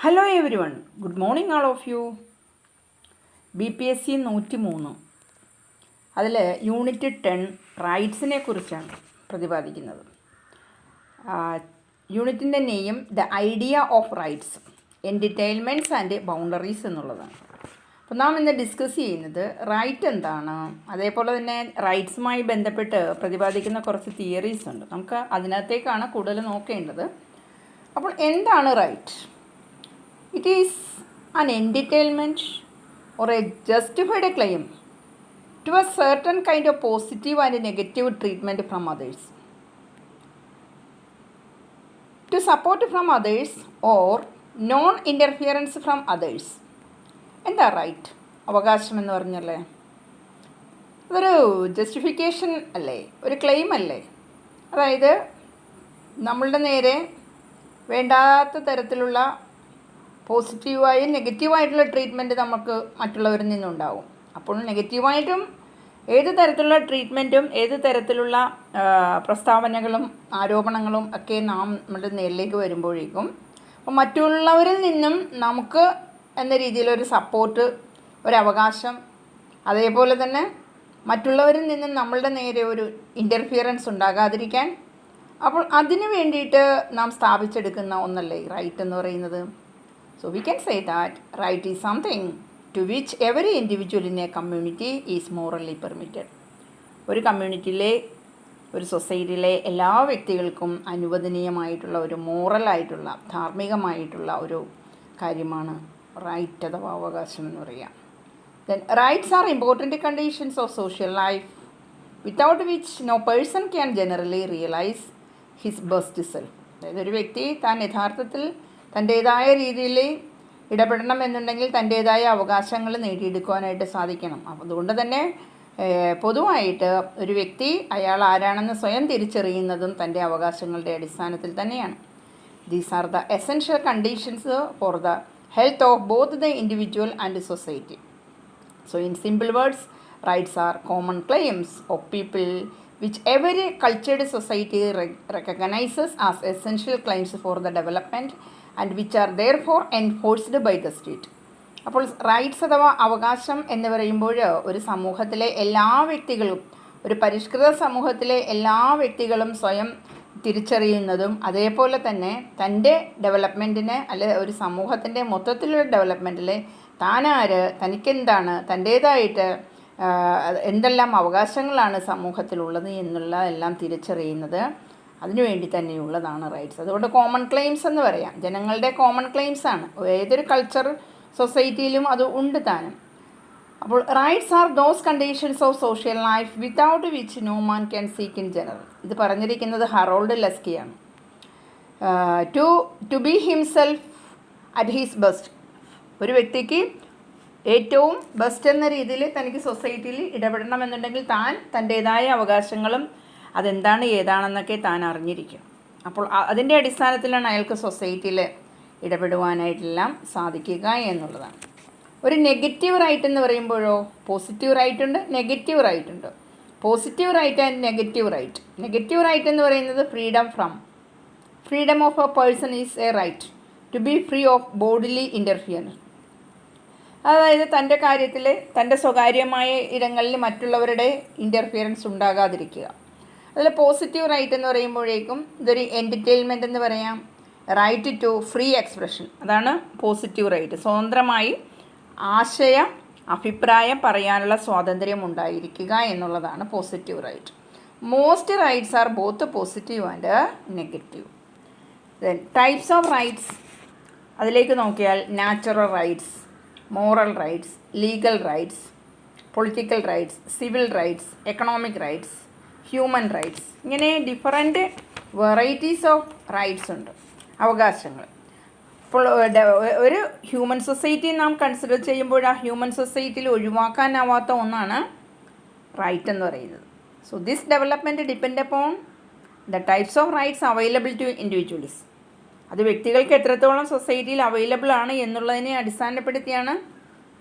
Hello everyone, good morning all of you. BPSC 103 അതിൽ unit 10 റൈറ്റ്സിനെ കുറിച്ചാണ് പ്രതിപാദിക്കുന്നത്. യൂണിറ്റിൻ്റെ name the idea of rights, entitlements and boundaries എന്നുള്ളതാണ്. അപ്പോൾ നാം ഇന്ന് ഡിസ്കസ് ചെയ്യുന്നത് റൈറ്റ് എന്താണ്, അതേപോലെ തന്നെ റൈറ്റ്സുമായി ബന്ധപ്പെട്ട് പ്രതിപാദിക്കുന്ന കുറച്ച് തിയറീസ് ഉണ്ട്. നമുക്ക് അതിനകത്തേക്കാണ് കൂടുതൽ നോക്കേണ്ടത്. അപ്പോൾ എന്താണ് right? It is an entitlement or a justified claim to a certain kind of positive and negative treatment from others, to support from others or non-interference from others. എന്താ റൈറ്റ്? അവകാശം എന്ന് പറഞ്ഞല്ലേ, അതൊരു ജസ്റ്റിഫിക്കേഷൻ അല്ലേ, ഒരു ക്ലെയിം അല്ലേ? അതായത് നമ്മളുടെ നേരെ വേണ്ടാത്ത തരത്തിലുള്ള പോസിറ്റീവായും നെഗറ്റീവായിട്ടുള്ള ട്രീറ്റ്മെൻറ്റ് നമുക്ക് മറ്റുള്ളവരിൽ നിന്നുണ്ടാവും. അപ്പോൾ നെഗറ്റീവായിട്ടും ഏത് തരത്തിലുള്ള ട്രീറ്റ്മെൻറ്റും ഏത് തരത്തിലുള്ള പ്രസ്താവനകളും ആരോപണങ്ങളും ഒക്കെ നമ്മുടെ നേരിലേക്ക് വരുമ്പോഴേക്കും അപ്പോൾ മറ്റുള്ളവരിൽ നിന്നും നമുക്ക് എന്ന രീതിയിലൊരു സപ്പോർട്ട്, ഒരവകാശം, അതേപോലെ തന്നെ മറ്റുള്ളവരിൽ നിന്നും നമ്മളുടെ നേരെ ഒരു ഇൻ്റർഫിയറൻസ് ഉണ്ടാകാതിരിക്കാൻ, അപ്പോൾ അതിന് വേണ്ടിയിട്ട് നാം സ്ഥാപിച്ചെടുക്കുന്ന ഒന്നല്ലേ റൈറ്റ് എന്ന് പറയുന്നത്. So we can say that right is something to which every individual in a community is morally permitted. ഒരു കമ്മ്യൂണിറ്റിയിലെ, ഒരു സൊസൈറ്റിയിലെ എല്ലാ വ്യക്തികൾക്കും അനുവദനീയമായിട്ടുള്ള ഒരു മോറലായിട്ടുള്ള, ധാർമ്മികമായിട്ടുള്ള ഒരു കാര്യമാണ് റൈറ്റ് അഥവാ അവകാശം എന്ന് പറയുക. Then rights are important conditions of social life without which no person can generally realize his best self. അതായത് ഒരു വ്യക്തി താൻ യഥാർത്ഥത്തിൽ തൻ്റേതായ രീതിയിൽ ഇടപെടണം എന്നുണ്ടെങ്കിൽ തൻ്റേതായ അവകാശങ്ങൾ നേടിയെടുക്കുവാനായിട്ട് സാധിക്കണം. അപ്പോൾ അതുകൊണ്ട് തന്നെ പൊതുവായിട്ട് ഒരു വ്യക്തി അയാൾ ആരാണെന്ന് സ്വയം തിരിച്ചറിയുന്നതും തൻ്റെ അവകാശങ്ങളുടെ അടിസ്ഥാനത്തിൽ തന്നെയാണ്. These are the essential conditions for the health of both the individual and society. So in simple words, rights are common claims of people which every cultured society recognizes as essential claims for the development and which are therefore enforced by the state. അപ്പോൾ rights അഥവാ അവകാശം എന്ന് പറയുമ്പോൾ ഒരു സമൂഹത്തിലെ എല്ലാ വ്യക്തികളും, ഒരു പരിഷ്കൃത സമൂഹത്തിലെ എല്ലാ വ്യക്തികളും സ്വയം തിരിച്ചറിയുന്നതും അതേപോലെ തന്നെ തൻ്റെ ഡെവലപ്മെൻറ്റിന് അല്ലെ ഒരു സമൂഹത്തിൻ്റെ മൊത്തത്തിലുള്ള ഡെവലപ്മെൻറ്റിൽ താനാര്, തനിക്കെന്താണ്, തൻ്റേതായിട്ട് എന്തെല്ലാം അവകാശങ്ങളാണ് സമൂഹത്തിലുള്ളത് എന്നുള്ള എല്ലാം തിരിച്ചറിയുന്നത് അതിനുവേണ്ടി തന്നെയുള്ളതാണ് റൈറ്റ്സ്. അതുകൊണ്ട് കോമൺ ക്ലെയിംസ് എന്ന് പറയാം, ജനങ്ങളുടെ കോമൺ ക്ലെയിംസ് ആണ്. ഏതൊരു കൾച്ചർ സൊസൈറ്റിയിലും അത് ഉണ്ട് താനും. അപ്പോൾ rights are those conditions of social life without which no man can seek in general. ഇത് പറഞ്ഞിരിക്കുന്നത് ഹറോൾഡ് ലെസ്കിയാണ്. To be himself at his best, ഒരു വ്യക്തിക്ക് ഏറ്റവും ബെസ്റ്റ് എന്ന രീതിയിൽ തനിക്ക് സൊസൈറ്റിയിൽ ഇടപെടണമെന്നുണ്ടെങ്കിൽ താൻ തൻ്റേതായ അവകാശങ്ങളും അതെന്താണ് ഏതാണെന്നൊക്കെ താൻ അറിഞ്ഞിരിക്കും. അപ്പോൾ അതിൻ്റെ അടിസ്ഥാനത്തിലാണ് അയാൾക്ക് സൊസൈറ്റിയിൽ ഇടപെടുവാനായിട്ടെല്ലാം സാധിക്കുക എന്നുള്ളതാണ്. ഒരു നെഗറ്റീവ് റൈറ്റ് എന്ന് പറയുമ്പോഴോ പോസിറ്റീവ് റൈറ്റ് ഉണ്ട്, നെഗറ്റീവ് റൈറ്റ് ഉണ്ട്. Positive right and negative right. Negative right എന്ന് പറയുന്നത് freedom of a person is a right to be free of bodily interference. അതായത് തൻ്റെ കാര്യത്തിൽ, തൻ്റെ സ്വകാര്യമായ ഇടങ്ങളിൽ മറ്റുള്ളവരുടെ ഇൻ്റർഫിയറൻസ് ഉണ്ടാകാതിരിക്കുക. അതിൽ പോസിറ്റീവ് റൈറ്റ് എന്ന് പറയുമ്പോഴേക്കും ഇതൊരു എൻറ്റർടൈൻമെൻ്റ് എന്ന് പറയാം. റൈറ്റ് ടു ഫ്രീ എക്സ്പ്രഷൻ, അതാണ് പോസിറ്റീവ് റൈറ്റ്. സ്വതന്ത്രമായി അഭിപ്രായം പറയാനുള്ള സ്വാതന്ത്ര്യം ഉണ്ടായിരിക്കുക എന്നുള്ളതാണ് positive right. Most rights are both positive and negative. Then types of rights, അതിലേക്ക് നോക്കിയാൽ natural rights, moral rights, legal rights, political rights, civil rights, economic rights, human rights, ഇങ്ങനെ ഡിഫറൻറ്റ് വെറൈറ്റീസ് ഓഫ് റൈറ്റ്സ് ഉണ്ട്, അവകാശങ്ങൾ. അപ്പോൾ ഒരു human society നാം consider ചെയ്യുമ്പോൾ ആ ഹ്യൂമൻ സൊസൈറ്റിയിൽ ഒഴിവാക്കാനാവാത്ത ഒന്നാണ് റൈറ്റ് എന്ന് പറയുന്നത്. So this development depend upon the types of rights available to individuals. അത് വ്യക്തികൾക്ക് എത്രത്തോളം സൊസൈറ്റിയിൽ അവൈലബിൾ ആണ് എന്നുള്ളതിനെ അടിസ്ഥാനപ്പെടുത്തിയാണ്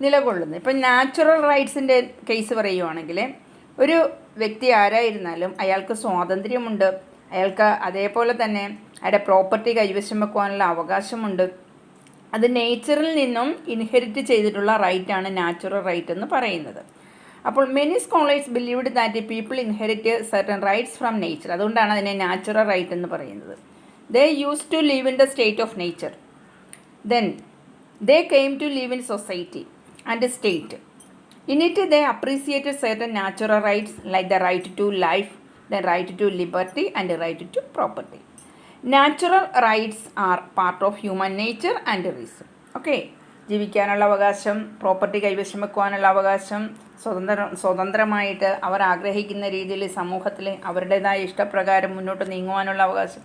നിലകൊള്ളുന്നത്. ഇപ്പം നാച്ചുറൽ റൈറ്റ്സിൻ്റെ കേസ് പറയുവാണെങ്കിൽ ഒരു വ്യക്തി ആരായിരുന്നാലും അയാൾക്ക് അത് നേച്ചറിൽ നിന്നും ഇൻഹെറിറ്റ് ചെയ്തിട്ടുള്ള റൈറ്റാണ് നാച്ചുറൽ റൈറ്റ് എന്ന് പറയുന്നത്. അപ്പോൾ many scholars believed that people inherit certain rights from nature. അതുകൊണ്ടാണ് അതിനെ നാച്ചുറൽ റൈറ്റ് എന്ന് പറയുന്നത്. They use to live in the state of nature. Then they came to live in society and state. In it, they appreciated certain natural rights like the right to life, the right to liberty, and the right to property. Natural rights are part of human nature and reason. Okay, ജീവിക്കാനുള്ള അവകാശം, property കൈവശം വെക്കുവാനുള്ള അവകാശം, സ്വതന്ത്രമായിട്ട് അവർ ആഗ്രഹിക്കുന്ന രീതിയിൽ സമൂഹത്തിൽ അവരുടേതായ ഇഷ്ടപ്രകാരം മുന്നോട്ട് നീങ്ങുവാനുള്ള അവകാശം,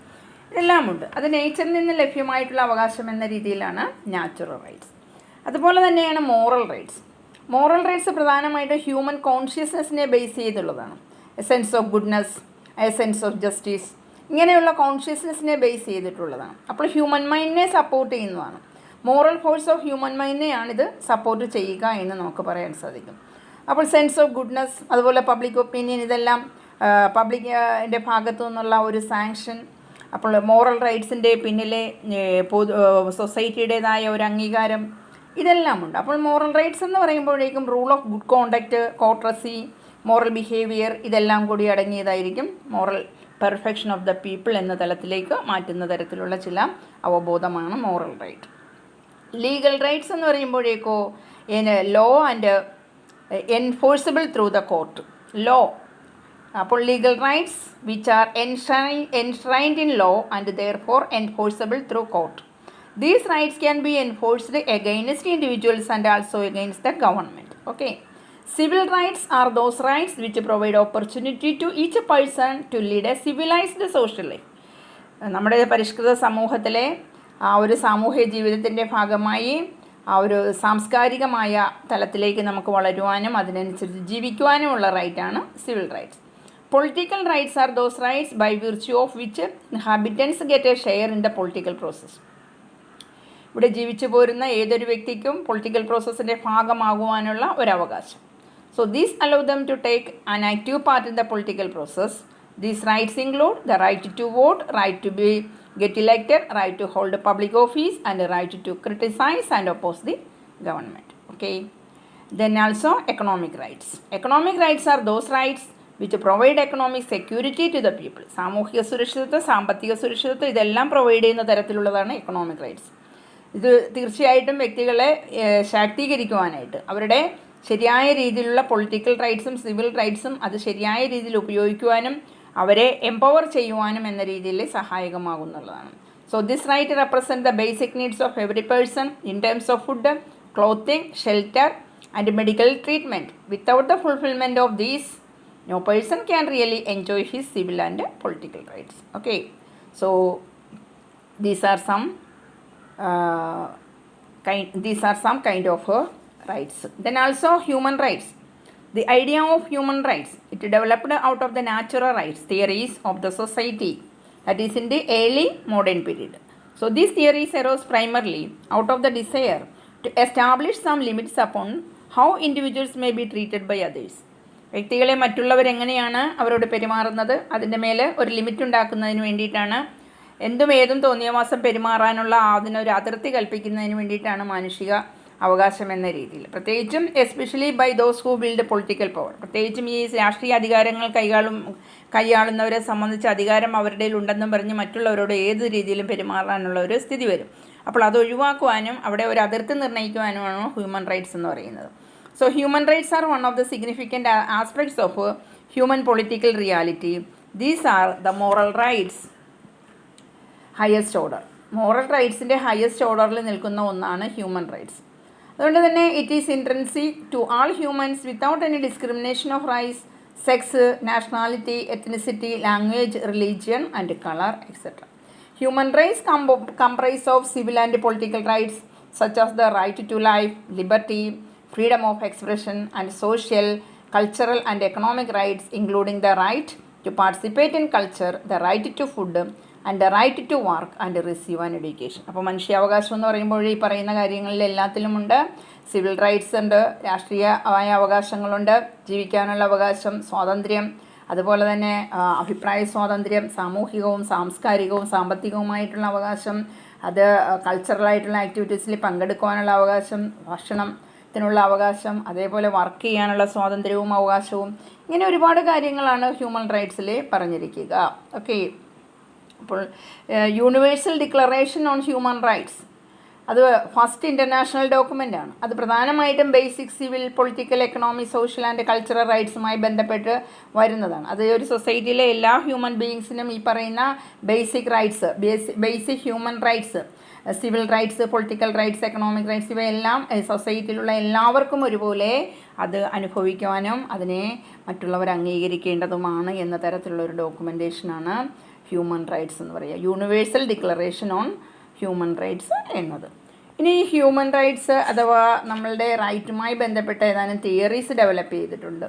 ഇതെല്ലാമുണ്ട്. അത് നേച്ചറിൽ നിന്ന് ലഭ്യമായിട്ടുള്ള അവകാശം എന്ന രീതിയിലാണ് നാച്ചുറൽ റൈറ്റ്സ്. അതുപോലെ തന്നെയാണ് മോറൽ റൈറ്റ്സ്. മോറൽ റൈറ്റ്സ് പ്രധാനമായിട്ടും ഹ്യൂമൻ കോൺഷ്യസ്നെസ്സിനെ ബേസ് ചെയ്തുള്ളതാണ്. A sense of goodness, a sense of justice, ഇങ്ങനെയുള്ള കോൺഷ്യസ്നെസ്സിനെ ബേസ് ചെയ്തിട്ടുള്ളതാണ്. അപ്പോൾ ഹ്യൂമൻ മൈൻഡിനെ സപ്പോർട്ട് ചെയ്യുന്നതാണ്. മോറൽ ഫോഴ്സ് ഓഫ് ഹ്യൂമൻ മൈൻഡിനെയാണിത് സപ്പോർട്ട് ചെയ്യുക എന്ന് നമുക്ക് പറയാൻ സാധിക്കും. അപ്പോൾ സെൻസ് ഓഫ് ഗുഡ്നെസ്, അതുപോലെ പബ്ലിക് ഒപ്പീനിയൻ, ഇതെല്ലാം പബ്ലിക്കിൻ്റെ ഭാഗത്തു നിന്നുള്ള ഒരു സാങ്ഷൻ. അപ്പോൾ മോറൽ റൈറ്റ്സിൻ്റെ പിന്നിലെ സൊസൈറ്റിയുടേതായ ഒരു അംഗീകാരം, ഇതെല്ലാമുണ്ട്. അപ്പോൾ മോറൽ റൈറ്റ്സ് എന്ന് പറയുമ്പോഴേക്കും rule of good conduct, courtesy, moral behaviour, ഇതെല്ലാം കൂടി അടങ്ങിയതായിരിക്കും moral perfection of the people എന്ന തലത്തിലേക്ക് മാറ്റുന്ന തരത്തിലുള്ള ചില അവബോധമാണ് മോറൽ റൈറ്റ്. ലീഗൽ റൈറ്റ്സ് എന്ന് പറയുമ്പോഴേക്കോ law and enforceable through the court. Law, അപ്പോൾ legal rights which are enshrined in law and therefore enforceable through court. These rights can be enforced against individuals and also against the government. Okay. Civil rights are those rights which provide opportunity to each person to lead a civilized social life. നമ്മുടെ പരിഷ്കൃത സമൂഹത്തിലെ ആ ഒരു സാമൂഹ്യ ജീവിതത്തിൻ്റെ ഭാഗമായി ആ ഒരു സാംസ്കാരികമായ തലത്തിലേക്ക് നമുക്ക് വളരുവാനും അതിനനുസരിച്ച് ജീവിക്കുവാനുമുള്ള റൈറ്റാണ് civil rights. Political rights are those rights by virtue of which inhabitants get a share in the political process. ഇവിടെ ജീവിച്ചു പോരുന്ന ഏതൊരു വ്യക്തിക്കും പൊളിറ്റിക്കൽ പ്രോസസ്സിൻ്റെ ഭാഗമാകുവാനുള്ള ഒരവകാശം. So these allow them to take an active part in the political process. These rights include the right to vote, right to be get elected, right to hold public office and right to criticise and oppose the government. Okay. Then also economic rights. Economic rights are those rights which provide economic security to the people. സാമൂഹിക സുരക്ഷിതത്വം, സാമ്പത്തിക സുരക്ഷിതത്വം, ഇതെല്ലാം provide ചെയ്യുന്ന തരത്തിലുള്ളതാണ് economic rights. ഇത് തീർച്ചയായിട്ടും വ്യക്തികളെ ശാക്തീകരിക്കുവാനായിട്ട് അവരുടെ ശരിയായ രീതിയിലുള്ള പൊളിറ്റിക്കൽ റൈറ്റ്സും സിവിൽ റൈറ്റ്സും അത് ശരിയായ രീതിയിൽ ഉപയോഗിക്കുവാനും അവരെ എംപവർ ചെയ്യുവാനും എന്ന രീതിയിൽ സഹായകമാകുന്നുള്ളതാണ്. So this right represent the basic needs of every person in terms of food, clothing, shelter and medical treatment. Without the fulfilment of these no person can really enjoy his civil and political rights. Okay. So these are some kind of rights. Then also human rights. The idea of human rights, it developed out of the natural rights theories of the society, that is in the early modern period. So these theories arose primarily out of the desire to establish some limits upon how individuals may be treated by others. വ്യക്തികളെ മറ്റുള്ളവരെങ്ങനെയാണ് അവരോട് പെരുമാറുന്നത്, അതിൻ്റെ മേലെ ഒരു limit ഉണ്ടാക്കുന്നതിന് വേണ്ടിയിട്ടാണ്. എന്തും ഏതും തോന്നിയവാസം പെരുമാറാനുള്ള അതിനൊരു അതിർത്തി കൽപ്പിക്കുന്നതിന് വേണ്ടിയിട്ടാണ് മാനുഷിക അവകാശം എന്ന രീതിയിൽ. പ്രത്യേകിച്ചും especially by those who build political power. പ്രത്യേകിച്ചും ഈ രാഷ്ട്രീയ അധികാരങ്ങൾ കൈയാളുന്നവരെ സംബന്ധിച്ച് അധികാരം അവരുടെ ഉണ്ടെന്നും പറഞ്ഞ് മറ്റുള്ളവരോട് ഏത് രീതിയിലും പെരുമാറാനുള്ള ഒരു സ്ഥിതി വരും. അപ്പോൾ അത് ഒഴിവാക്കുവാനും അവിടെ ഒരു അതിർത്തി നിർണ്ണയിക്കുവാനുമാണ് ഹ്യൂമൻ റൈറ്റ്സ് എന്ന് പറയുന്നത്. So human rights are one of the significant aspects of human political reality. These are the moral rights highest order. Moral റൈറ്റ്സിൻ്റെ ഹയസ്റ്റ് ഓർഡറിൽ നിൽക്കുന്ന ഒന്നാണ് ഹ്യൂമൻ റൈറ്റ്സ്. അതുകൊണ്ട് തന്നെ it is intrinsic to all humans without any discrimination of race, sex, nationality, ethnicity, language, religion and colour etcetera. Human rights comprise of civil and political rights such as the right to life, liberty, freedom of expression and social, cultural and economic rights including the right to participate in culture, the right to food and the right to work and receive an education. അപ്പോൾ മനുഷ്യാവകാശം എന്ന് പറയുമ്പോൾ ഈ പറയുന്ന കാര്യങ്ങളിൽ എല്ലാത്തിലുമുണ്ട്. Civil rights ഉണ്ട്, രാഷ്ട്രീയമായ അവകാശങ്ങളുണ്ട്, ജീവിക്കാനുള്ള അവകാശം, സ്വാതന്ത്ര്യം, അതുപോലെ തന്നെ അഭിപ്രായ സ്വാതന്ത്ര്യം, സാമൂഹികവും സാംസ്കാരികവും സാമ്പത്തികവുമായിട്ടുള്ള അവകാശം, അത് കൾച്ചറലായിട്ടുള്ള ആക്ടിവിറ്റീസിൽ പങ്കെടുക്കുവാനുള്ള അവകാശം, ഭക്ഷണത്തിനുള്ള അവകാശം, അതേപോലെ വർക്ക് ചെയ്യാനുള്ള സ്വാതന്ത്ര്യവും അവകാശവും, ഇങ്ങനെ ഒരുപാട് കാര്യങ്ങളാണ് ഹ്യൂമൻ റൈറ്റ്സിൽ പറഞ്ഞിരിക്കുക. ഓക്കെ, അപ്പോൾ universal declaration on human rights അത് ഫസ്റ്റ് ഇൻ്റർനാഷണൽ ഡോക്യുമെൻ്റ് ആണ്. അത് പ്രധാനമായിട്ടും basic civil, political, economic, social and cultural റൈറ്റ്സുമായി ബന്ധപ്പെട്ട് വരുന്നതാണ്. അത് ഒരു സൊസൈറ്റിയിലെ എല്ലാ ഹ്യൂമൻ ബീയിങ്സിനും ഈ പറയുന്ന basic rights, basic human rights, civil rights, political rights, economic rights, ഇവയെല്ലാം സൊസൈറ്റിയിലുള്ള എല്ലാവർക്കും ഒരുപോലെ അത് അനുഭവിക്കുവാനും അതിനെ മറ്റുള്ളവർ അംഗീകരിക്കേണ്ടതുമാണ് എന്ന തരത്തിലുള്ള ഒരു ഡോക്യുമെൻറ്റേഷനാണ് ഹ്യൂമൻ റൈറ്റ്സ് എന്ന് പറയുക. Universal declaration on human rights എന്നത്. ഇനി ഈ ഹ്യൂമൻ റൈറ്റ്സ് അഥവാ നമ്മളുടെ റൈറ്റുമായി ബന്ധപ്പെട്ട ഏതാനും തിയറീസ് ഡെവലപ്പ് ചെയ്തിട്ടുണ്ട്.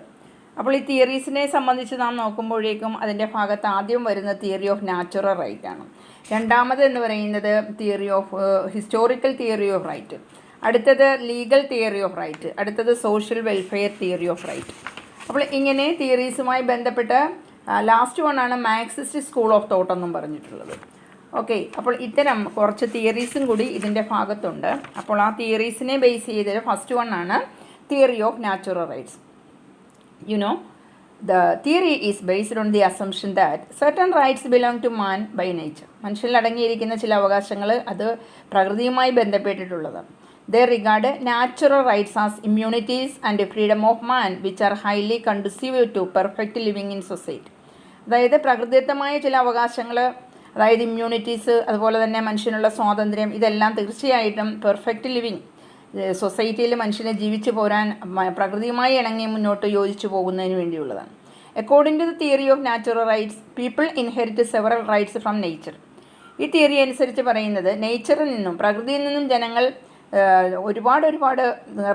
അപ്പോൾ ഈ തിയറീസിനെ സംബന്ധിച്ച് നാം നോക്കുമ്പോഴേക്കും അതിൻ്റെ ഭാഗത്ത് ആദ്യം വരുന്ന തിയറി ഓഫ് നാച്ചുറൽ റൈറ്റ് ആണ്. രണ്ടാമത് എന്ന് പറയുന്നത് theory of historical theory of right, അടുത്തത് ലീഗൽ തിയറി ഓഫ് റൈറ്റ്, അടുത്തത് social welfare theory of right. അപ്പോൾ ഇങ്ങനെ തിയറീസുമായി ബന്ധപ്പെട്ട് ലാസ്റ്റ് വണ്ണാണ് മാർക്സിസ്റ്റ് സ്കൂൾ ഓഫ് തോട്ട് എന്നും പറഞ്ഞിട്ടുള്ളത്. ഓക്കെ, അപ്പോൾ ഇത്തരം കുറച്ച് തിയറീസും കൂടി ഇതിൻ്റെ ഭാഗത്തുണ്ട്. അപ്പോൾ ആ തിയറീസിനെ ബേസ് ചെയ്ത് ഫസ്റ്റ് വണ്ണാണ് theory of natural rights. You know, the theory is based on the assumption that certain rights belong to man by nature. മനുഷ്യനിൽ അടങ്ങിയിരിക്കുന്ന ചില അവകാശങ്ങൾ അത് പ്രകൃതിയുമായി ബന്ധപ്പെട്ടിട്ടുള്ളതാണ്. They regard natural rights as immunities and freedom of man which are highly conducive to perfect living in society. അതായത് പ്രകൃതിദത്തമായ ചില അവകാശങ്ങൾ, അതായത് ഇമ്മ്യൂണിറ്റീസ്, അതുപോലെ തന്നെ മനുഷ്യനുള്ള സ്വാതന്ത്ര്യം, ഇതെല്ലാം തീർച്ചയായിട്ടും പെർഫെക്റ്റ് ലിവിങ് സൊസൈറ്റിയിൽ മനുഷ്യനെ ജീവിച്ചു പോരാൻ പ്രകൃതിയുമായി ഇണങ്ങി മുന്നോട്ട് യോജിച്ചു പോകുന്നതിന് വേണ്ടിയുള്ളതാണ്. According to the theory of natural rights, people inherit several rights from nature. ഈ തിയറി അനുസരിച്ച് പറയുന്നത് നേച്ചറിൽ നിന്നും, പ്രകൃതിയിൽ നിന്നും ജനങ്ങൾ ഒരുപാട്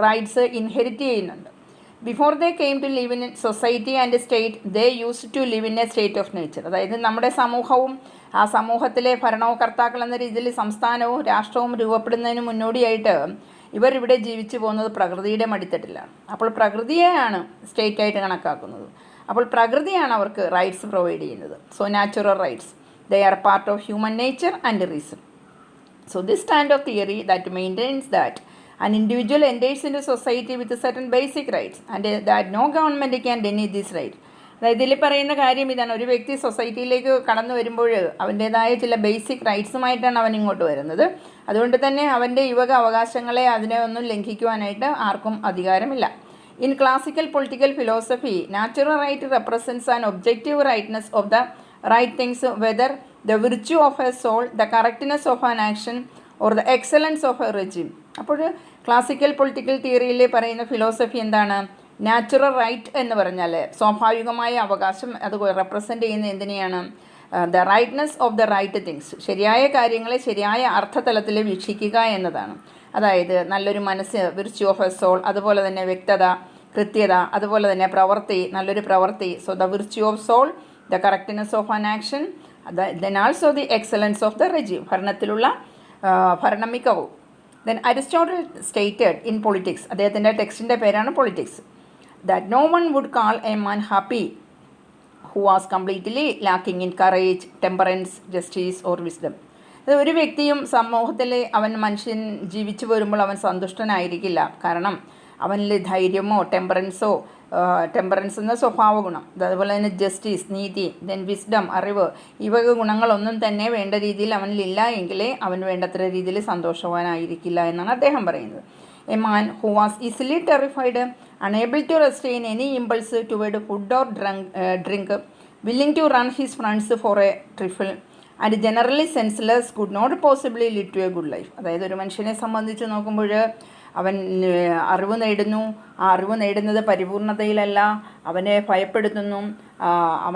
റൈറ്റ്സ് ഇൻഹെറിറ്റ് ചെയ്യുന്നുണ്ട്. Before they came to live in society and state, they use to live in a state of nature. അതായത് നമ്മുടെ സമൂഹവും ആ സമൂഹത്തിലെ ഭരണകർത്താക്കൾ എന്ന രീതിയിൽ സംസ്ഥാനവും രാഷ്ട്രവും രൂപപ്പെടുന്നതിന് മുന്നോടിയായിട്ട് ഇവർ ഇവിടെ ജീവിച്ചു പോകുന്നത് പ്രകൃതിയുടെ മടിത്തട്ടിലാണ്. അപ്പോൾ പ്രകൃതിയെയാണ് സ്റ്റേറ്റായിട്ട് കണക്കാക്കുന്നത്. അപ്പോൾ പ്രകൃതിയാണ് അവർക്ക് റൈറ്റ്സ് പ്രൊവൈഡ് ചെയ്യുന്നത്. So natural rights, they are part of human nature and reason. So this kind of theory that maintains that an individual enters into society with certain basic rights and that no government can deny this right. അതായത് ഇതിൽ പറയുന്ന കാര്യം ഇതാണ്, ഒരു വ്യക്തി സൊസൈറ്റിയിലേക്ക് കടന്നു വരുമ്പോൾ അവൻ്റേതായ ചില ബേസിക് റൈറ്റ്സുമായിട്ടാണ് അവൻ ഇങ്ങോട്ട് വരുന്നത്. അതുകൊണ്ട് തന്നെ അവൻ്റെ യുവക അവകാശങ്ങളെ അതിനെ ഒന്നും ലംഘിക്കുവാനായിട്ട് ആർക്കും അധികാരമില്ല. In classical political philosophy, natural right represents an objective rightness of the right things, whether the virtue of a soul, the correctness of an action or the excellence of a regime. അപ്പോൾ classical political തിയറിയിൽ പറയുന്ന philosophy എന്താണ്? Natural right എന്ന് പറഞ്ഞാൽ സ്വാഭാവികമായ അവകാശം, അത് represent ചെയ്യുന്ന എന്തിനെയാണ്? The rightness of the right things, ശരിയായ കാര്യങ്ങളെ ശരിയായ അർത്ഥതലത്തിൽ വീക്ഷിക്കുക എന്നതാണ്. അതായത് നല്ലൊരു മനസ്സ്, വിർച്യൂ ഓഫ് എ സോൾ, അതുപോലെ തന്നെ വ്യക്തത, കൃത്യത, അതുപോലെ തന്നെ പ്രവൃത്തി, നല്ലൊരു പ്രവൃത്തി. So the virtue of soul, the correctness of an action, then also the excellence of the regime, ഭരണത്തിലുള്ള ഭരണമികവും. Then Aristotle stated in Politics, അദ്ദേഹത്തിൻ്റെ ടെക്സ്റ്റിൻ്റെ പേരാണ് Politics, that no one would call a man happy who was completely lacking in courage, temperance, justice or wisdom. ഒരു വ്യക്തിയും സമൂഹത്തിൽ മനുഷ്യൻ ജീവിച്ചു വരുമ്പോൾ അവൻ സന്തുഷ്ടനായിരിക്കില്ല. കാരണം അവനിൽ ധൈര്യമോ ടെമ്പറൻസ് എന്ന സ്വഭാവ ഗുണം, അതുപോലെ തന്നെ ജസ്റ്റിസ്, നീതി, ദെൻ വിസ്ഡം, അറിവ്, ഇവ ഗുണങ്ങളൊന്നും തന്നെ വേണ്ട രീതിയിൽ അവനിലില്ല എങ്കിലേ അവൻ വേണ്ടത്ര രീതിയിൽ സന്തോഷവാനായിരിക്കില്ല എന്നാണ് അദ്ദേഹം പറയുന്നത്. A man who was easily terrified, unable to restrain any impulse toward food or drink, willing to run his friends for a trifle and generally senseless could not possibly lead to a good life. അതായത് ഒരു മനുഷ്യനെ സംബന്ധിച്ച് നോക്കുമ്പോൾ അവൻ അറിവ് നേടുന്നു, ആ അറിവ് നേടുന്നത് പരിപൂർണതയിലല്ല, അവനെ ഭയപ്പെടുത്തുന്നു,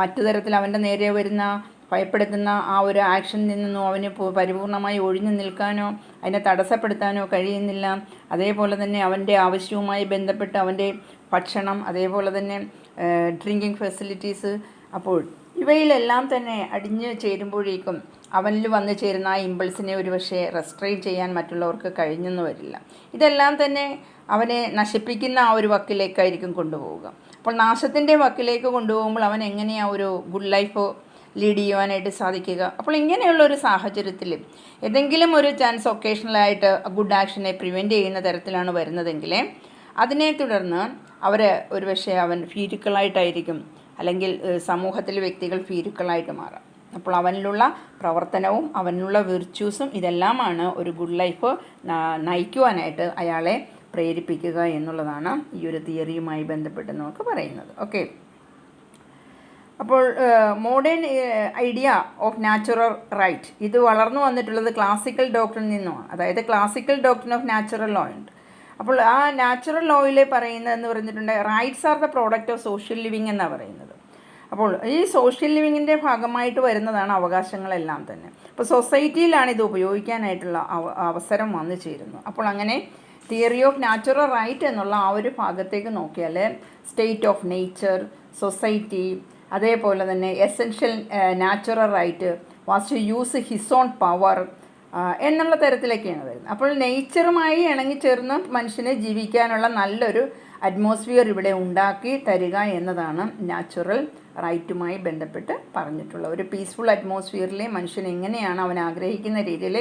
മറ്റു തരത്തിൽ അവൻ്റെ നേരെ വരുന്ന ഭയപ്പെടുത്തുന്ന ആ ഒരു ആക്ഷനിൽ നിന്നും അവന് പരിപൂർണമായി ഒഴിഞ്ഞു നിൽക്കാനോ അതിനെ തടസ്സപ്പെടുത്താനോ കഴിയുന്നില്ല. അതേപോലെ തന്നെ അവൻ്റെ ആവശ്യവുമായി ബന്ധപ്പെട്ട് അവൻ്റെ ഭക്ഷണം, അതേപോലെ തന്നെ ഡ്രിങ്കിങ് ഫെസിലിറ്റീസ്, അപ്പോൾ ഇവയിലെല്ലാം തന്നെ അടിഞ്ഞു ചേരുമ്പോഴേക്കും അവനിൽ വന്നു ചേരുന്ന ആ ഇമ്പൾസിനെ ഒരുപക്ഷെ റെസ്ട്രെയിൻ ചെയ്യാൻ മറ്റുള്ളവർക്ക് കഴിഞ്ഞെന്ന് വരില്ല. ഇതെല്ലാം തന്നെ അവനെ നശിപ്പിക്കുന്ന ആ ഒരു വക്കിലേക്കായിരിക്കും കൊണ്ടുപോവുക. അപ്പോൾ നാശത്തിൻ്റെ വക്കിലേക്ക് കൊണ്ടുപോകുമ്പോൾ അവൻ എങ്ങനെയാണ് ഒരു ഗുഡ് ലൈഫ് ലീഡ് ചെയ്യുവാനായിട്ട് സാധിക്കുക. അപ്പോൾ ഇങ്ങനെയുള്ള ഒരു സാഹചര്യത്തിൽ ഏതെങ്കിലും ഒരു ചാൻസ് ഒക്കേഷണലായിട്ട് ഗുഡ് ആക്ഷനെ പ്രിവെൻറ്റ് ചെയ്യുന്ന തരത്തിലാണ് വരുന്നതെങ്കിൽ അതിനെ തുടർന്ന് അവർ ഒരുപക്ഷെ അവൻ ഭീരുക്കളായിട്ടായിരിക്കും, അല്ലെങ്കിൽ സമൂഹത്തിലെ വ്യക്തികൾ ഭീരുക്കളായിട്ട് മാറാം. അപ്പോൾ അവനിലുള്ള പ്രവർത്തനവും അവനിലുള്ള വിർച്യൂസും ഇതെല്ലാമാണ് ഒരു ഗുഡ് ലൈഫ് നയിക്കുവാനായിട്ട് അയാളെ പ്രേരിപ്പിക്കുക എന്നുള്ളതാണ് ഈ ഒരു തിയറിയുമായി ബന്ധപ്പെട്ട് നമുക്ക് പറയുന്നത്. ഓക്കെ, അപ്പോൾ modern idea of natural right ഇത് വളർന്നു വന്നിട്ടുള്ളത് ക്ലാസിക്കൽ ഡോക്ട്രിനിൽ നിന്നുമാണ്. അതായത് classical doctrine of natural law ഉണ്ട്. അപ്പോൾ ആ നാച്ചുറൽ ലോയിൽ പറയുന്നതെന്ന് പറഞ്ഞിട്ടുണ്ട് rights are the product of social living എന്നാണ് പറയുന്നത്. അപ്പോൾ ഈ സോഷ്യൽ ലിവിങ്ങിൻ്റെ ഭാഗമായിട്ട് വരുന്നതാണ് അവകാശങ്ങളെല്ലാം തന്നെ. അപ്പോൾ സൊസൈറ്റിയിലാണ് ഇത് ഉപയോഗിക്കാനായിട്ടുള്ള അവസരം വന്നു ചേരുന്നു. അപ്പോൾ അങ്ങനെ തിയറി ഓഫ് നാച്ചുറൽ റൈറ്റ് എന്നുള്ള ആ ഒരു ഭാഗത്തേക്ക് നോക്കിയാൽ സ്റ്റേറ്റ് ഓഫ് നേച്ചർ, സൊസൈറ്റി, അതേപോലെ തന്നെ essential natural right was to use his own power എന്നുള്ള തരത്തിലൊക്കെയാണ് വരുന്നത്. അപ്പോൾ നേച്ചറുമായി ഇണങ്ങിച്ചേർന്ന് മനുഷ്യനെ ജീവിക്കാനുള്ള നല്ലൊരു അറ്റ്മോസ്ഫിയർ ഇവിടെ ഉണ്ടാക്കി തരിക എന്നതാണ് നാച്ചുറൽ റൈറ്റുമായി ബന്ധപ്പെട്ട് പറഞ്ഞിട്ടുള്ള ഒരു പീസ്ഫുൾ അറ്റ്മോസ്ഫിയറിലെ മനുഷ്യൻ എങ്ങനെയാണ് അവൻ ആഗ്രഹിക്കുന്ന രീതിയിൽ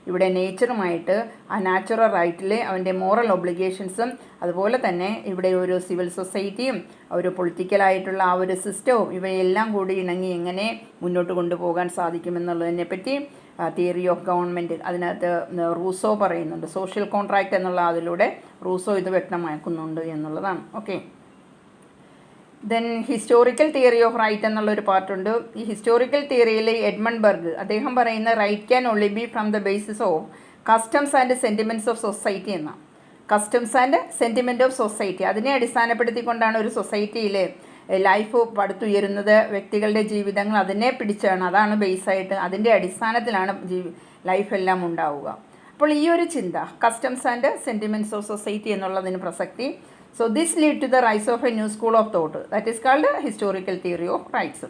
ഇവിടെ നേച്ചറുമായിട്ട് ആ നാച്ചുറൽ റൈറ്റിലെ അവൻ്റെ മോറൽ ഒബ്ലിഗേഷൻസും അതുപോലെ തന്നെ ഇവിടെ ഒരു സിവിൽ സൊസൈറ്റിയും ഒരു പൊളിറ്റിക്കലായിട്ടുള്ള ആ ഒരു സിസ്റ്റവും ഇവയെല്ലാം കൂടി ഇണങ്ങി എങ്ങനെ മുന്നോട്ട് കൊണ്ടുപോകാൻ സാധിക്കുമെന്നുള്ളതിനെ പറ്റി തിയറി ഓഫ് ഗവൺമെൻറ് അതിനകത്ത് റൂസോ പറയുന്നുണ്ട്. സോഷ്യൽ കോൺട്രാക്റ്റ് എന്നുള്ള അതിലൂടെ റൂസോ ഇത് വ്യക്തമാക്കുന്നുണ്ട് എന്നുള്ളതാണ്. Okay, then historical theory of right എന്നുള്ളൊരു പാർട്ടുണ്ട്. ഈ ഹിസ്റ്റോറിക്കൽ തിയറിയിൽ എഡ്മണ്ട് ബർഗ് അദ്ദേഹം പറയുന്ന right can only be from the basis of customs and sentiments of society എന്ന customs and sentiment of society അതിനെ അടിസ്ഥാനപ്പെടുത്തിക്കൊണ്ടാണ് ഒരു സൊസൈറ്റിയിൽ ലൈഫ് പടുത്തുയരുന്നത്. വ്യക്തികളുടെ ജീവിതങ്ങൾ അതിനെ പിടിച്ചാണ്, അതാണ് ബേസായിട്ട് അതിൻ്റെ അടിസ്ഥാനത്തിലാണ് ലൈഫെല്ലാം ഉണ്ടാവുക. അപ്പോൾ ഈ ഒരു ചിന്ത customs and sentiments of society എന്നുള്ളതിന് പ്രസക്തി. So this lead to the rise of a new school of thought that is called historical theory of rights.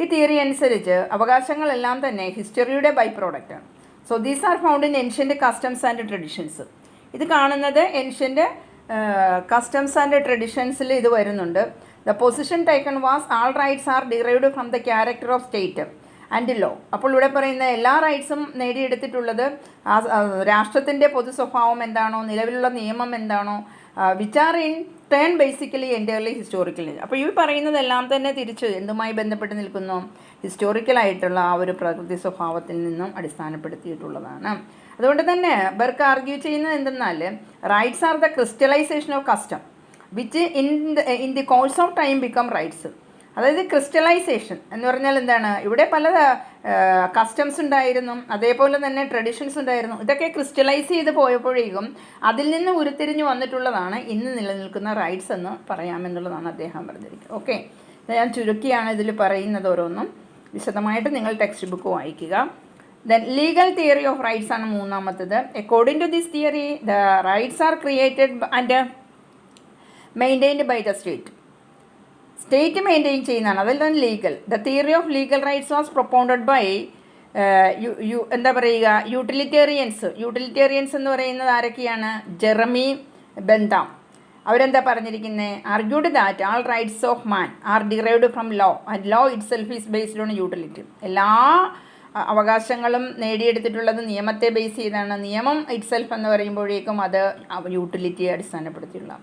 ഈ തിയറി അനുസരിച്ച് അവകാശങ്ങളെല്ലാം തന്നെ ഹിസ്റ്ററിയുടെ ബൈ പ്രോഡക്റ്റാണ്. So these are found in ancient customs and traditions. ഇത് കാണുന്നത് ഏൻഷ്യൻ്റ് കസ്റ്റംസ് ആൻഡ് ട്രഡീഷൻസിൽ ഇത് വരുന്നുണ്ട്. The position taken was all rights are derived from the character of state and law. അപ്പോൾ ഇവിടെ പറയുന്ന എല്ലാ റൈറ്റ്സും നേടിയെടുത്തിട്ടുള്ളത് രാഷ്ട്രത്തിൻ്റെ പൊതു സ്വഭാവം എന്താണോ, നിലവിലുള്ള നിയമം എന്താണോ, which are in turn basically entirely historically. അപ്പോൾ ഈ പറയുന്നതെല്ലാം തന്നെ തിരിച്ച് എന്തുമായി ബന്ധപ്പെട്ട് നിൽക്കുന്നു? ഹിസ്റ്റോറിക്കലായിട്ടുള്ള ആ ഒരു പ്രകൃതി സ്വഭാവത്തിൽ നിന്നും അടിസ്ഥാനപ്പെടുത്തിയിട്ടുള്ളതാണ്. അതുകൊണ്ട് തന്നെ ബർക്ക് ആർഗ്യൂ ചെയ്യുന്നത് എന്തെന്നാൽ rights are the crystallisation of custom which in the course of time become rights. അതായത് ക്രിസ്റ്റലൈസേഷൻ എന്ന് പറഞ്ഞാൽ എന്താണ്? ഇവിടെ പല കസ്റ്റംസ് ഉണ്ടായിരുന്നു, അതേപോലെ തന്നെ ട്രഡീഷൻസ് ഉണ്ടായിരുന്നു. ഇതൊക്കെ ക്രിസ്റ്റലൈസ് ചെയ്ത് പോയപ്പോഴേക്കും അതിൽ നിന്ന് ഉരുത്തിരിഞ്ഞ് വന്നിട്ടുള്ളതാണ് ഇന്ന് നിലനിൽക്കുന്ന റൈറ്റ്സ് എന്ന് പറയാമെന്നുള്ളതാണ് അദ്ദേഹം പറഞ്ഞിരിക്കുന്നത്. ഓക്കെ, ഞാൻ ചുരുക്കിയാണ് ഇതിൽ പറയുന്നത് ഓരോന്നും. വിശദമായിട്ട് നിങ്ങൾ ടെക്സ്റ്റ് ബുക്ക് വായിക്കുക. Then legal theory of rights ആണ് മൂന്നാമത്തത്. According to this theory the rights are created and maintained by the state maintain ചെയ്യുന്നതാണ്, അതെല്ലാം legal. The theory of legal rights was propounded by എന്താ പറയുക യൂട്ടിലിറ്റേറിയൻസ് എന്ന് പറയുന്നത് ആരൊക്കെയാണ്? Jeremy Bentham. അവരെന്താ പറഞ്ഞിരിക്കുന്നത്? Argued that all rights of man are derived from law and law itself is based on utility. എല്ലാ അവകാശങ്ങളും നേടിയെടുത്തിട്ടുള്ളത് നിയമത്തെ ബേസ് ചെയ്താണ്. നിയമം ഇറ്റ് സെൽഫ് എന്ന് പറയുമ്പോഴേക്കും അത് യൂട്ടിലിറ്റിയെ അടിസ്ഥാനപ്പെടുത്തിയുള്ള.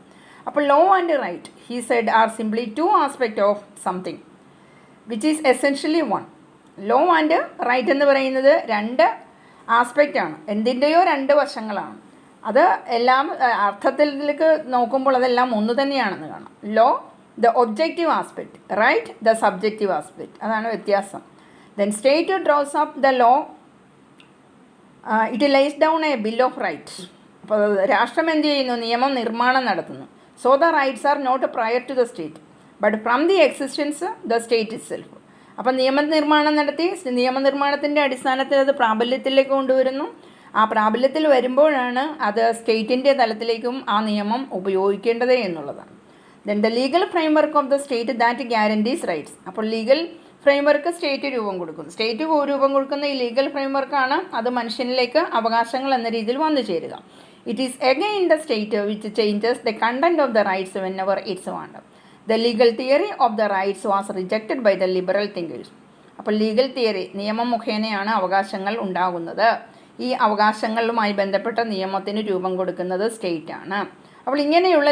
അപ്പോൾ law and right he said are simply two aspect of something which is essentially one. Law and right എന്ന് പറയുന്നത് രണ്ട് ആസ്പെക്റ്റാണ്, എന്തിൻ്റെയോ രണ്ട് വശങ്ങളാണ്. അത് എല്ലാം അർത്ഥത്തിലേക്ക് നോക്കുമ്പോൾ അതെല്ലാം ഒന്ന് തന്നെയാണെന്ന് കാണാം. Law the objective aspect, right the subjective aspect, അതാണ് വ്യത്യാസം. Then state draws up the law, it lays down a bill of right. അപ്പോൾ രാഷ്ട്രം എന്ത് ചെയ്യുന്നു? നിയമം നിർമ്മാണം നടത്തുന്നു. So the rights are not prior to the state but from the existence the state itself. അപ്പം നിയമനിർമ്മാണം നടത്തി നിയമനിർമ്മാണത്തിൻ്റെ അടിസ്ഥാനത്തിൽ അത് പ്രാബല്യത്തിലേക്ക് കൊണ്ടുവരുന്നു. ആ പ്രാബല്യത്തിൽ വരുമ്പോഴാണ് അത് സ്റ്റേറ്റിൻ്റെ തലത്തിലേക്കും ആ നിയമം ഉപയോഗിക്കേണ്ടത് എന്നുള്ളതാണ്. Then the legal framework of the state that ഗ്യാരൻറ്റീസ് rights. അപ്പോൾ ലീഗൽ ഫ്രെയിംവർക്ക് സ്റ്റേറ്റ് രൂപം കൊടുക്കുന്നു. സ്റ്റേറ്റ് രൂപം കൊടുക്കുന്ന ഈ ലീഗൽ ഫ്രെയിംവർക്കാണ് അത് മനുഷ്യനിലേക്ക് അവകാശങ്ങൾ എന്ന രീതിയിൽ വന്നു ചേരുക. It is again the state which changes the content of the rights when ever it's wanted. The legal theory of the rights was rejected by the liberal thinkers. അപ്പോൾ ലീഗൽ തിയറി, നിയമം മുഖേനയാണ് അവകാശങ്ങൾ ഉണ്ടാകുന്നത്. ഈ അവകാശങ്ങളുമായി ബന്ധപ്പെട്ട നിയമത്തിന് രൂപം കൊടുക്കുന്നത് സ്റ്റേറ്റാണ്. അപ്പോൾ ഇങ്ങനെയുള്ള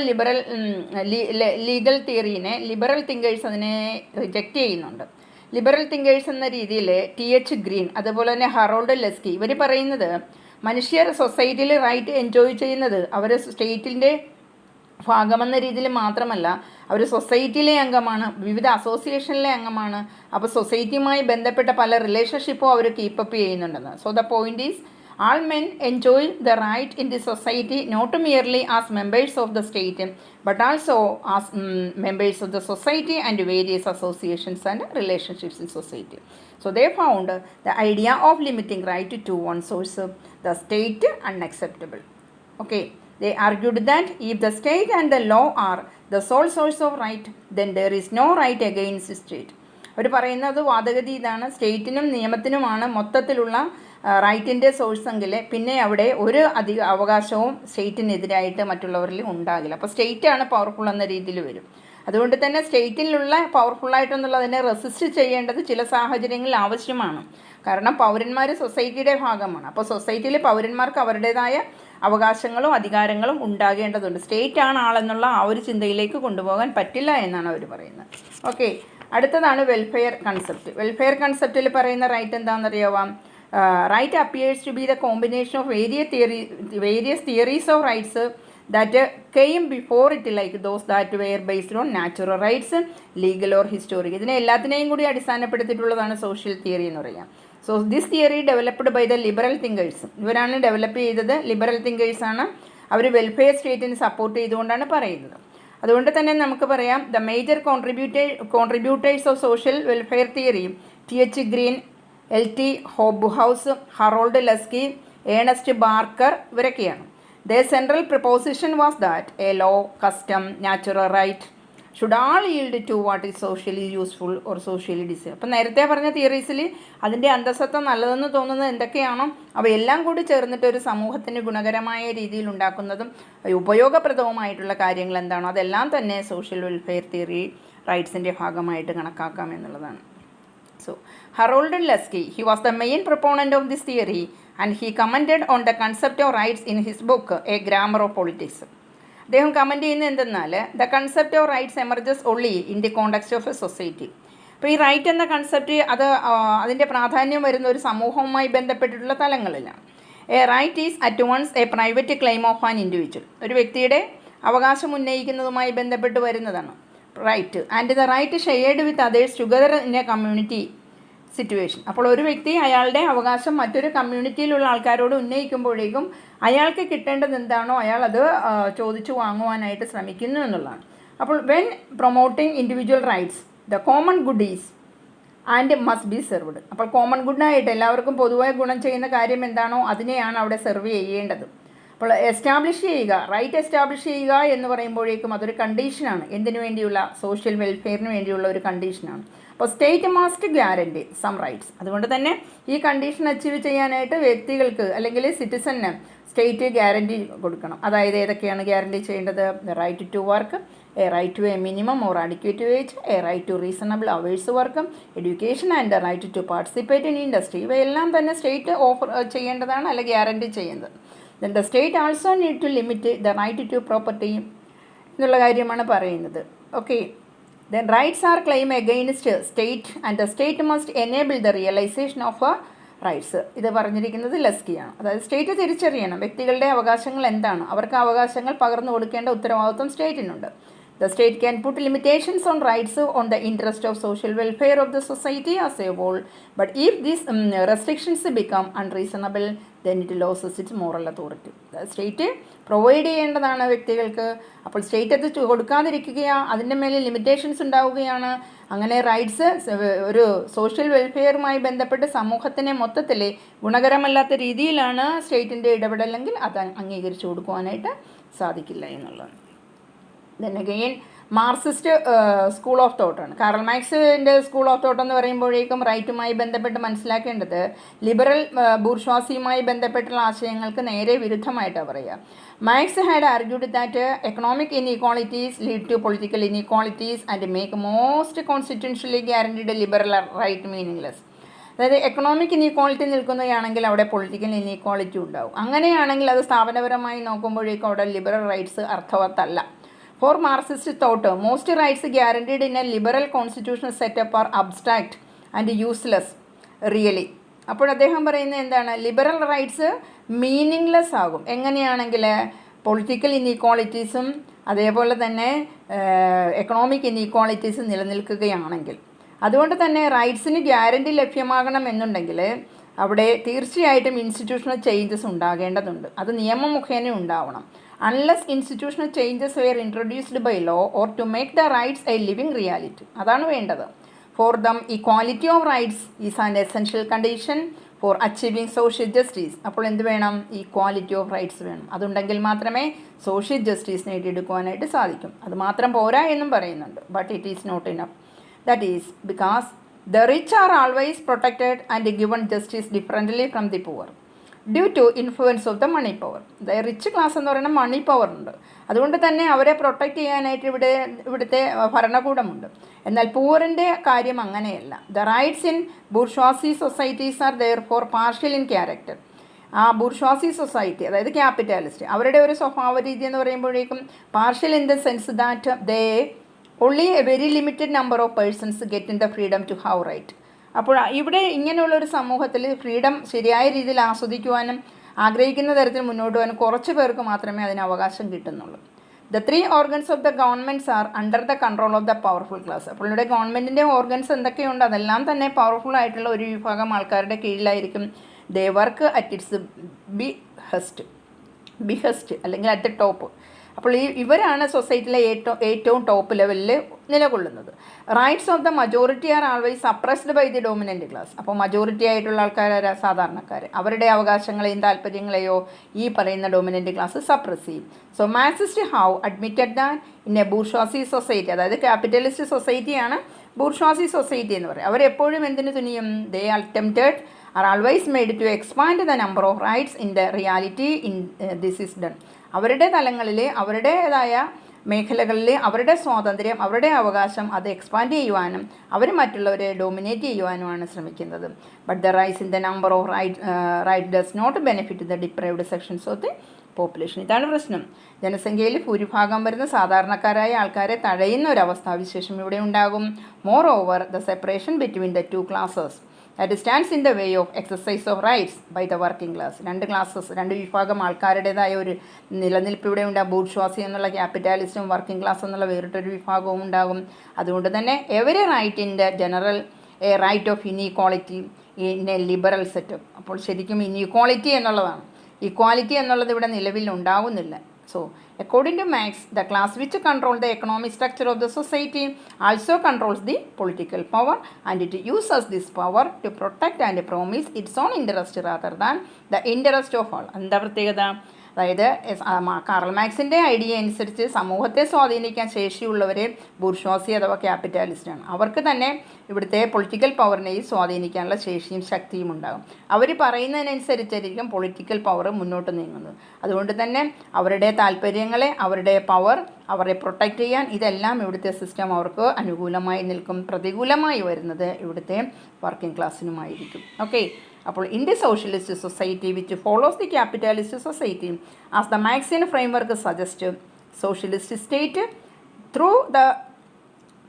ലീഗൽ തിയറീനെ ലിബറൽ തിങ്കേഴ്സ് അതിനെ റിജക്റ്റ് ചെയ്യുന്നുണ്ട്. ലിബറൽ തിങ്കേഴ്സ് എന്ന രീതിയിൽ TH ഗ്രീൻ, അതുപോലെ തന്നെ ഹറോൾഡ് ലെസ്കി, ഇവർ പറയുന്നത് മനുഷ്യർ സൊസൈറ്റിയിൽ റൈറ്റ് എൻജോയ് ചെയ്യുന്നത് അവർ സ്റ്റേറ്റിൻ്റെ ഭാഗമെന്ന രീതിയിൽ മാത്രമല്ല, അവർ സൊസൈറ്റിയിലെ അംഗമാണ്, വിവിധ അസോസിയേഷനിലെ അംഗമാണ്. അപ്പോൾ സൊസൈറ്റിയുമായി ബന്ധപ്പെട്ട പല റിലേഷൻഷിപ്പും അവർ കീപ്പപ്പ് ചെയ്യുന്നുണ്ടെന്ന്. So the point is all men enjoy the right in the society not merely as members of the state but also as members of the society and various associations and relationships in society. So they found the idea of limiting right to one source, the state, unacceptable. Okay, they argued that if the state and the law are the sole source of right, then there is no right against the state. അവർ പറയുന്നത് വാദഗതി ഇതാണ്: സ്റ്റേറ്റിനും നിയമത്തിനുമാണ് മൊത്തത്തിലുള്ള റൈറ്റിൻ്റെ സോഴ്സെങ്കിൽ പിന്നെ അവിടെ ഒരു അധിക അവകാശവും സ്റ്റേറ്റിനെതിരായിട്ട് മറ്റുള്ളവരിൽ ഉണ്ടാകില്ല. അപ്പോൾ സ്റ്റേറ്റാണ് പവർഫുൾ എന്ന രീതിയിൽ വരും. അതുകൊണ്ട് തന്നെ സ്റ്റേറ്റിലുള്ള പവർഫുള്ളായിട്ടെന്നുള്ളതിനെ റെസിസ്റ്റ് ചെയ്യേണ്ടത് ചില സാഹചര്യങ്ങളിൽ ആവശ്യമാണ്. കാരണം പൗരന്മാർ സൊസൈറ്റിയുടെ ഭാഗമാണ്. അപ്പോൾ സൊസൈറ്റിയിൽ പൗരന്മാർക്ക് അവരുടേതായ അവകാശങ്ങളും അധികാരങ്ങളും ഉണ്ടാകേണ്ടതുണ്ട്. സ്റ്റേറ്റാണ് ആളെന്നുള്ള ആ ഒരു ചിന്തയിലേക്ക് കൊണ്ടുപോകാൻ പറ്റില്ല എന്നാണ് അവർ പറയുന്നത്. ഓക്കെ, അടുത്തതാണ് വെൽഫെയർ കൺസെപ്റ്റ്. വെൽഫെയർ കൺസെപ്റ്റിൽ പറയുന്ന right എന്താണെന്നറിയാവാം? Right appears to be the combination of various theories of rights that came before it, like those that were based on natural rights, legal or historic. ഇതിനെ എല്ലാത്തിനെയും കൂടി അടിസ്ഥാനപ്പെടുത്തിയിട്ടുള്ളതാണ് social theory എന്ന് പറയുക. So this theory developed by the liberal thinkers. ഇവരാണ് develop ചെയ്തത്, liberal തിങ്കേഴ്സാണ്. അവർ welfare സ്റ്റേറ്റിന് സപ്പോർട്ട് ചെയ്തുകൊണ്ടാണ് പറയുന്നത്. അതുകൊണ്ട് തന്നെ നമുക്ക് പറയാം the major contributors of social welfare theory TH Green, LT Hobhouse, Harold Laski, Ernest Barker, ഇവരൊക്കെയാണ്. The central proposition was that a law, custom, natural right should all yield to what is socially useful or socially desire. അപ്പം നേരത്തെ പറഞ്ഞ തിയറീസിൽ അതിൻ്റെ അന്തസ്സത്വം നല്ലതെന്ന് തോന്നുന്നത് എന്തൊക്കെയാണോ അവയെല്ലാം കൂടി ചേർന്നിട്ട് ഒരു സമൂഹത്തിന് ഗുണകരമായ രീതിയിൽ ഉണ്ടാക്കുന്നതും ഉപയോഗപ്രദവുമായിട്ടുള്ള കാര്യങ്ങൾ എന്താണോ അതെല്ലാം തന്നെ സോഷ്യൽ വെൽഫെയർ തിയറി റൈറ്റ്സിൻ്റെ ഭാഗമായിട്ട് കണക്കാക്കാം എന്നുള്ളതാണ്. So, Harold Lasky, he was the main proponent of this theory and he commented on the concept of rights in his book, A Grammar of Politics. അദ്ദേഹം കമൻറ്റ് ചെയ്യുന്നത് എന്തെന്നാൽ the concept of rights emerges only in the context of A society. അപ്പോൾ ഈ right എന്ന concept അതിൻ്റെ പ്രാധാന്യം വരുന്ന ഒരു സമൂഹവുമായി ബന്ധപ്പെട്ടിട്ടുള്ള തലങ്ങളിലാണ്. A right is at once a private claim of an individual. ഒരു വ്യക്തിയുടെ അവകാശം ഉന്നയിക്കുന്നതുമായി ബന്ധപ്പെട്ട് വരുന്നതാണ് right. And the right shared with others together in a community situation. അപ്പോൾ ഒരു വ്യക്തി അയാളുടെ അവകാശം മറ്റൊരു കമ്മ്യൂണിറ്റിയിലുള്ള ആൾക്കാരോട് ഉന്നയിക്കുമ്പോഴേക്കും അയാൾക്ക് കിട്ടേണ്ടത് എന്താണോ അയാൾ അത് ചോദിച്ചു വാങ്ങുവാനായിട്ട് ശ്രമിക്കുന്നു എന്നുള്ളതാണ്. അപ്പോൾ when promoting individual rights the common good is and must be served. അപ്പോൾ കോമൺ ഗുഡായിട്ട് എല്ലാവർക്കും പൊതുവായി ഗുണം ചെയ്യുന്ന കാര്യം എന്താണോ അതിനെയാണ് അവിടെ സെർവ് ചെയ്യേണ്ടത്. അപ്പോൾ എസ്റ്റാബ്ലിഷ് ചെയ്യുക, റൈറ്റ് എസ്റ്റാബ്ലിഷ് ചെയ്യുക എന്ന് പറയുമ്പോഴേക്കും അതൊരു കണ്ടീഷനാണ്. എന്തിനു വേണ്ടിയുള്ള? സോഷ്യൽ വെൽഫെയറിന് വേണ്ടിയുള്ള ഒരു കണ്ടീഷനാണ്. അപ്പോൾ state must guarantee some rights. അതുകൊണ്ട് തന്നെ ഈ കണ്ടീഷൻ അച്ചീവ് ചെയ്യാനായിട്ട് വ്യക്തികൾക്ക് അല്ലെങ്കിൽ സിറ്റിസണിന് സ്റ്റേറ്റ് ഗ്യാരണ്ടി കൊടുക്കണം. അതായത് ഏതൊക്കെയാണ് ഗ്യാരണ്ടി ചെയ്യേണ്ടത്? Right to work, a right to a minimum or adequate wage, a right to reasonable hours work, education and the right to participate in industry. ഇവയെല്ലാം തന്നെ സ്റ്റേറ്റ് ഓഫർ ചെയ്യേണ്ടതാണ്, അല്ലെങ്കിൽ ഗ്യാരണ്ടി ചെയ്യുന്നത്. Then the state also need to limit the right to property എന്നുള്ള കാര്യമാണ് പറയുന്നത്. Okay, then rights are claim against state and the state must enable the realization of rights. ഇത് പറഞ്ഞിരിക്കുന്നത് ലെസ്കിയാണ്. അതായത് സ്റ്റേറ്റ് തിരിച്ചറിയണം വ്യക്തികളുടെ അവകാശങ്ങൾ എന്താണ്, അവർക്ക് അവകാശങ്ങൾ പകർന്നു കൊടുക്കേണ്ട ഉത്തരവാദിത്വം സ്റ്റേറ്റിനുണ്ട്. The state can put limitations on rights on the interest of social welfare of the society as a whole. But if these restrictions become unreasonable, then it loses its moral authority. State provide ചെയ്യേണ്ടതാണ് വ്യക്തികൾക്ക്. അപ്പോൾ state അത് കൊടുക്കാതിരിക്കുകയാണ്, അതിൻ്റെ മേലെ limitations ഉണ്ടാവുകയാണ്. അങ്ങനെ rights ഒരു social വെൽഫെയറുമായി ബന്ധപ്പെട്ട് സമൂഹത്തിനെ മൊത്തത്തിൽ ഗുണകരമല്ലാത്ത രീതിയിലാണ് സ്റ്റേറ്റിൻ്റെ ഇടപെടലെങ്കിൽ അത് അംഗീകരിച്ചു കൊടുക്കുവാനായിട്ട് സാധിക്കില്ല എന്നുള്ളതാണ്. Then again, Marxist school of തോട്ടാണ്. കാറൽ മാർക്സിൻ്റെ സ്കൂൾ ഓഫ് തോട്ട് എന്ന് പറയുമ്പോഴേക്കും റൈറ്റുമായി ബന്ധപ്പെട്ട് മനസ്സിലാക്കേണ്ടത് ലിബറൽ ബൂർഷ്വാസിയുമായി ബന്ധപ്പെട്ടുള്ള ആശയങ്ങൾക്ക് നേരെ വിരുദ്ധമായിട്ടാണ് പറയുക. Marx had argued that economic inequalities lead to political inequalities and make most constitutionally guaranteed liberal right meaningless. അതായത് എക്കണോമിക് ഇൻഇക്വാളിറ്റി നിൽക്കുന്നതാണെങ്കിൽ അവിടെ പൊളിറ്റിക്കൽ ഇൻഇക്വാളിറ്റി ഉണ്ടാവും. അങ്ങനെയാണെങ്കിൽ അത് സ്ഥാപനപരമായി നോക്കുമ്പോഴേക്കും അവിടെ ലിബറൽ റൈറ്റ്സ് അർത്ഥവത്തല്ല. For Marxist thought most rights guaranteed in a liberal constitutional setup are abstract and useless really. അപ്പോൾ അദ്ദേഹം പറയുന്നത് എന്താണ്? ലിബറൽ റൈറ്റ്സ് മീനിങ്ലെസ് ആകും എങ്ങനെയാണെങ്കിൽ പൊളിറ്റിക്കൽ ഇൻഇക്വാളിറ്റീസും അതേപോലെ തന്നെ എക്കണോമിക് ഇൻഇക്വാളിറ്റീസും നിലനിൽക്കുകയാണെങ്കിൽ. അതുകൊണ്ട് തന്നെ റൈറ്റ്സിന് ഗ്യാരണ്ടി ലഭ്യമാകണം എന്നുണ്ടെങ്കിൽ അവിടെ തീർച്ചയായിട്ടും ഇൻസ്റ്റിറ്റ്യൂഷണൽ ചേഞ്ചസ് ഉണ്ടാകേണ്ടതുണ്ട്. അത് നിയമം മുഖേന ഉണ്ടാവണം. Unless institutional changes were introduced by law or to make the rights a living reality. അതാണ് വേണ്ടത്. For them equality of rights is an essential condition for achieving social justice. അപ്പോൾ എന്ത് വേണം? ഈക്വാലിറ്റി ഓഫ് റൈറ്റ്സ് വേണം. അതുണ്ടെങ്കിൽ മാത്രമേ social justice നേടിയെടുക്കുവാനായിട്ട് സാധിക്കും. അത് മാത്രം പോരാ എന്നും പറയുന്നുണ്ട്. But it is not enough. That is because the rich are always protected and given justice differently from the poor due to influence of the money power. The rich class എന്ന് പറയുന്ന money power ഉണ്ട്. അതുകൊണ്ട് തന്നെ അവരെ protect ചെയ്യാനായിട്ട് ഇവിടുത്തെ ഭരണകൂടമുണ്ട്. എന്നാൽ പൂവറിൻ്റെ കാര്യം അങ്ങനെയല്ല. The rights in bourgeoisie societies are there for partial in character. ആ ബൂർഷ്വാസി സൊസൈറ്റി, അതായത് ക്യാപിറ്റാലിസ്റ്റ്, അവരുടെ ഒരു സ്വഭാവ രീതി എന്ന് പറയുമ്പോഴേക്കും partial in the sense that they only a very limited number of persons get in the freedom to have right. അപ്പോൾ ഇവിടെ ഇങ്ങനെയുള്ളൊരു സമൂഹത്തിൽ ഫ്രീഡം ശരിയായ രീതിയിൽ ആസ്വദിക്കുവാനും ആഗ്രഹിക്കുന്ന തരത്തിൽ മുന്നോട്ട് പോകാനും കുറച്ച് പേർക്ക് മാത്രമേ അതിന് അവകാശം കിട്ടുന്നുള്ളൂ. The 3 organs of the governments are under the control of the powerful class. അപ്പോൾ ഇവിടെ ഗവൺമെൻറ്റിൻ്റെ ഓർഗൻസ് എന്തൊക്കെയുണ്ട് അതെല്ലാം തന്നെ പവർഫുൾ ആയിട്ടുള്ള ഒരു വിഭാഗം ആൾക്കാരുടെ കീഴിലായിരിക്കും. ദേ വർക്ക് അറ്റ് ഇറ്റ്സ് ബിഹസ്റ്റ് അല്ലെങ്കിൽ അറ്റ് ദ ടോപ്പ്. അപ്പോൾ ഇവരാണ് സൊസൈറ്റിയിലെ ഏറ്റവും ടോപ്പ് ലെവലിൽ നിലകൊള്ളുന്നത്. Rights of the majority are always suppressed by the dominant class. അപ്പോൾ മജോറിറ്റി ആയിട്ടുള്ള ആൾക്കാർ, സാധാരണക്കാർ, അവരുടെ അവകാശങ്ങളെയും താല്പര്യങ്ങളെയോ ഈ പറയുന്ന ഡോമിനൻ്റ് ക്ലാസ് സപ്രസ് ചെയ്യും. So Marxist have admitted that in a bourgeoisie society, അതായത് ക്യാപിറ്റലിസ്റ്റ് സൊസൈറ്റിയാണ് ബൂർഷ്വാസി സൊസൈറ്റി എന്ന് പറയും. അവരെപ്പോഴും എന്തിനു തുനിയും? They attempted are always made to expand the number of rights in the reality in this is done. അവരുടെ തലങ്ങളിൽ, അവരുടേതായ മേഖലകളിൽ അവരുടെ സ്വാതന്ത്ര്യം, അവരുടെ അവകാശം അത് എക്സ്പാൻഡ് ചെയ്യുവാനും അവർ മറ്റുള്ളവരെ ഡോമിനേറ്റ് ചെയ്യുവാനുമാണ് ശ്രമിക്കുന്നത്. But the rise in the number of right does not benefit the deprived sections of the population. ഇതാണ് പ്രശ്നം. ജനസംഖ്യയിൽ ഭൂരിഭാഗം വരുന്ന സാധാരണക്കാരായ ആൾക്കാരെ തഴയുന്ന ഒരു അവസ്ഥാവിശേഷം ഇവിടെ ഉണ്ടാകും. More over the separation between the 2 classes that stands in the way of exercise of rights by the working class. 2 classes, 2 വിഭാഗം ആൾക്കാരുടേതായ ഒരു നിലനിൽപ്പ് ഇവിടെ ഉണ്ടാകും. ബൂർഷ്വാസി എന്നുള്ള ക്യാപിറ്റാലിസ്റ്റും വർക്കിംഗ് ക്ലാസ് എന്നുള്ള വേറിട്ടൊരു വിഭാഗവും ഉണ്ടാകും. അതുകൊണ്ട് തന്നെ every right in the general a right of inequality in a liberal setup. അപ്പോൾ ശരിക്കും ഇൻഇക്വാളിറ്റി എന്നുള്ളതാണ്. ഇക്വാലിറ്റി എന്നുള്ളത് ഇവിടെ നിലവിൽ ഉണ്ടാവുന്നില്ല. So, according to Marx, the class which controls the economic structure of the society also controls the political power, and it uses this power to protect and promise its own interest rather than the interest of all. എന്താ പ്രത്യേകത? അതായത് Karl മാർക്സിൻ്റെ idea അനുസരിച്ച് സമൂഹത്തെ സ്വാധീനിക്കാൻ ശേഷിയുള്ളവരെ bourgeoisie അഥവാ ക്യാപിറ്റാലിസ്റ്റാണ്. അവർക്ക് തന്നെ ഇവിടുത്തെ പൊളിറ്റിക്കൽ പവറിനെയും സ്വാധീനിക്കാനുള്ള ശേഷിയും ശക്തിയും ഉണ്ടാകും. അവർ പറയുന്നതിനനുസരിച്ചായിരിക്കും പൊളിറ്റിക്കൽ പവർ മുന്നോട്ട് നീങ്ങുന്നത്. അതുകൊണ്ട് തന്നെ അവരുടെ താല്പര്യങ്ങളെ, അവരുടെ പവർ, അവരെ പ്രൊട്ടക്റ്റ് ചെയ്യാൻ ഇതെല്ലാം ഇവിടുത്തെ സിസ്റ്റം അവർക്ക് അനുകൂലമായി നിൽക്കും. പ്രതികൂലമായി വരുന്നത് ഇവിടുത്തെ വർക്കിംഗ് ക്ലാസ്സിനുമായിരിക്കും. ഓക്കെ, അപ്പോൾ in the socialist society which follows the capitalist society as the Marxian framework suggest, socialist state through the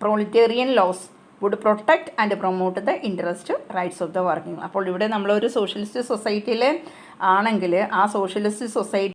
proletarian laws would protect and promote the interest rights of the working. അപ്പോൾ ഇവിടെ നമ്മളൊരു socialist സൊസൈറ്റിയിൽ ആണെങ്കിൽ ആ socialist society